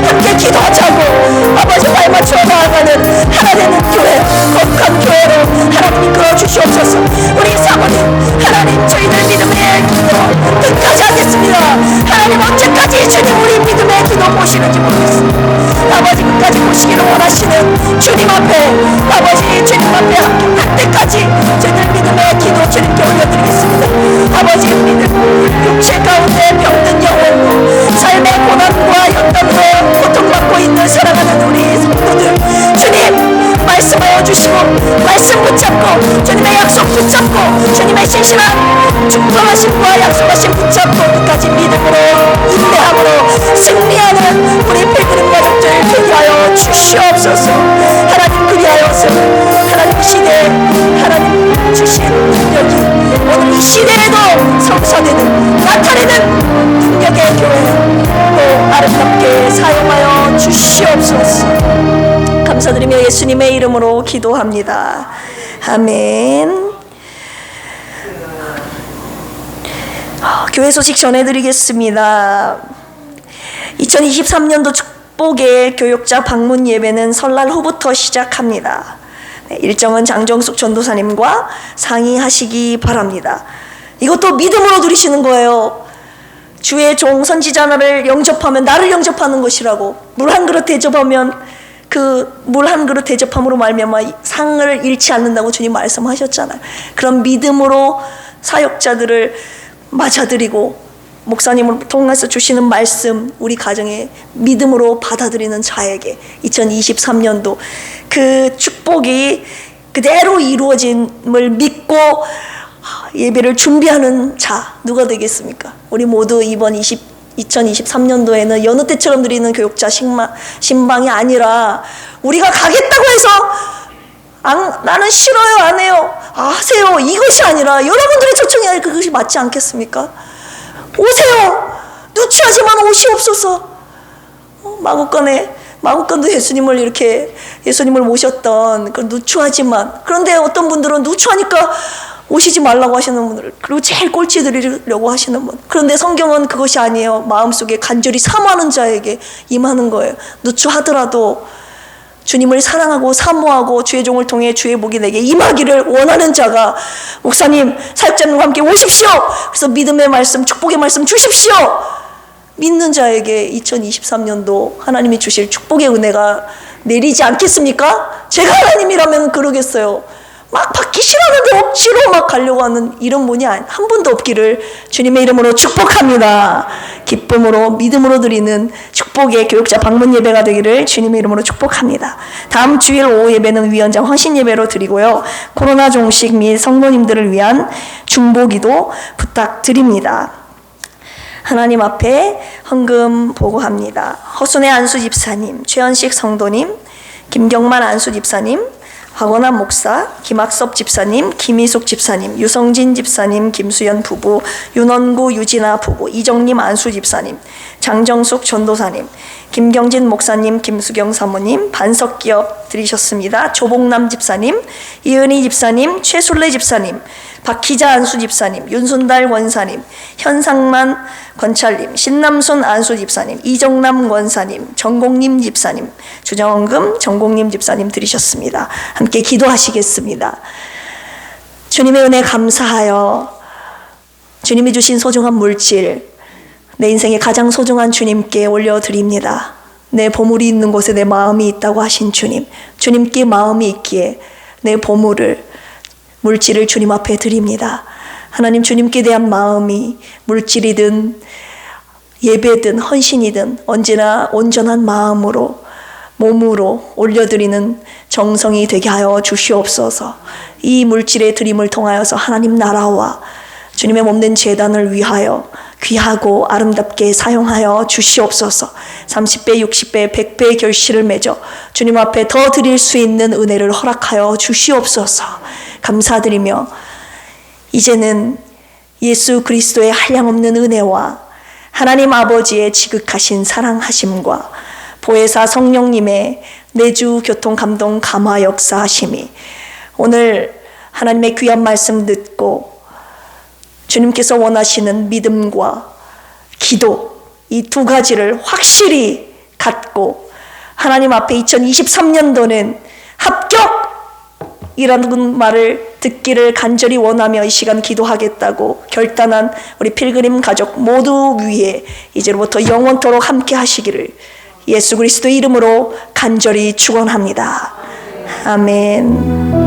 함께 기도하자고 아버지 발 맞춰 나아가는 하나 되는 교회, 거룩한 교회로 하나님 이끌어 주시옵소서. 우리 사모님 하나님 저희들 믿음의 기도 끝까지 하겠습니다. 하나님 언제까지 주님 우리 믿음의 기도 보시는지 모르겠습니다. 아버지 끝까지 보시기를 원하시는 주님 앞에 아버지 주님 앞에 할 때까지 저희들 믿음의 기도 주님께 올려드리겠습니다. 아버지 믿음 육체 가운데 병든 영혼으로 삶의 고난과 연단으로 고통받고 있는 사랑하는 우리 성도들 주님 말씀하여 주시고 말씀 붙잡고 주님의 약속 붙잡고 주님의 신실한 충성하심과 약속하심 붙잡고 끝까지 믿음으로 인내함으로 승리하는 우리 필그림 가족들 되게 하여 주시옵소서. 하나님 그리하여서 하나님 시대에 하나님 주신 능력이 오늘 이 시대에도 성사되는 나타내는 능력의 교회로 아름답게 사용하여 주시옵소서. 감사드리며 예수님의 이름으로 기도합니다. 아멘. 교회 소식 전해드리겠습니다. 2023년도 축복의 교육자 방문 예배는 설날 후부터 시작합니다. 일정은 장정숙 전도사님과 상의하시기 바랍니다. 이것도 믿음으로 드리시는 거예요. 주의 종 선지자를 영접하면 나를 영접하는 것이라고. 물 한 그릇 대접하면 그 물 한 그릇 대접함으로 말미암아 상을 잃지 않는다고 주님 말씀하셨잖아요. 그런 믿음으로 사역자들을 맞아들이고 목사님을 통해서 주시는 말씀 우리 가정에 믿음으로 받아들이는 자에게 2023년도 그 축복이 그대로 이루어짐을 믿고 예배를 준비하는 자 누가 되겠습니까? 우리 모두 이번 2023년도에는 여느 때처럼 드리는 교육자 신방이 아니라 우리가 가겠다고 해서 나는 싫어요 안 해요 하세요 이것이 아니라 여러분들의 초청이 그것이 맞지 않겠습니까? 오세요. 누추하지만 오시옵소서. 마구간도 예수님을 모셨던 그 누추하지만 그런데 어떤 분들은 누추하니까 오시지 말라고 하시는 분들 그리고 제일 꼴찌 드리려고 하시는 분 그런데 성경은 그것이 아니에요. 마음속에 간절히 사모하는 자에게 임하는 거예요. 누추하더라도 주님을 사랑하고 사모하고 주의 종을 통해 주의 복이 내게 임하기를 원하는 자가 목사님 사역자님과 함께 오십시오. 그래서 믿음의 말씀 축복의 말씀 주십시오. 믿는 자에게 2023년도 하나님이 주실 축복의 은혜가 내리지 않겠습니까? 제가 하나님이라면 그러겠어요. 막 받기 싫었는데 억지로 막 가려고 하는 이런 분이 한 분도 없기를 주님의 이름으로 축복합니다. 기쁨으로 믿음으로 드리는 축복의 교육자 방문 예배가 되기를 주님의 이름으로 축복합니다. 다음 주일 오후 예배는 위원장 헌신 예배로 드리고요. 코로나 종식 및 성도님들을 위한 중보기도 부탁드립니다. 하나님 앞에 헌금 보고합니다. 허순의 안수 집사님, 최현식 성도님, 김경만 안수 집사님, 박원환 목사, 김학섭 집사님, 김희숙 집사님, 유성진 집사님, 김수연 부부, 윤원구 유진아 부부, 이정림 안수 집사님, 장정숙 전도사님, 김경진 목사님, 김수경 사모님, 반석기업 드리셨습니다. 조봉남 집사님, 이은희 집사님, 최술래 집사님, 박희자 안수 집사님, 윤순달 원사님, 현상만 권찰님, 신남순 안수 집사님, 이정남 원사님, 정공님 집사님, 주정금 정공님 집사님 드리셨습니다. 함께 기도하시겠습니다. 주님의 은혜 감사하여 주님이 주신 소중한 물질 내 인생의 가장 소중한 주님께 올려드립니다. 내 보물이 있는 곳에 내 마음이 있다고 하신 주님, 주님께 마음이 있기에 내 보물을 물질을 주님 앞에 드립니다. 하나님 주님께 대한 마음이 물질이든 예배든 헌신이든 언제나 온전한 마음으로 몸으로 올려드리는 정성이 되게 하여 주시옵소서. 이 물질의 드림을 통하여서 하나님 나라와 주님의 몸된 제단을 위하여 귀하고 아름답게 사용하여 주시옵소서. 30배, 60배, 100배의 결실을 맺어 주님 앞에 더 드릴 수 있는 은혜를 허락하여 주시옵소서. 감사드리며 이제는 예수 그리스도의 한량없는 은혜와 하나님 아버지의 지극하신 사랑하심과 보혜사 성령님의 내주 교통 감동 감화 역사하심이 오늘 하나님의 귀한 말씀 듣고 주님께서 원하시는 믿음과 기도, 이 두 가지를 확실히 갖고 하나님 앞에 2023년도는 합격이라는 말을 듣기를 간절히 원하며 이 시간 기도하겠다고 결단한 우리 필그림 가족 모두 위에 이제로부터 영원토록 함께 하시기를 예수 그리스도의 이름으로 간절히 축원합니다. 아멘.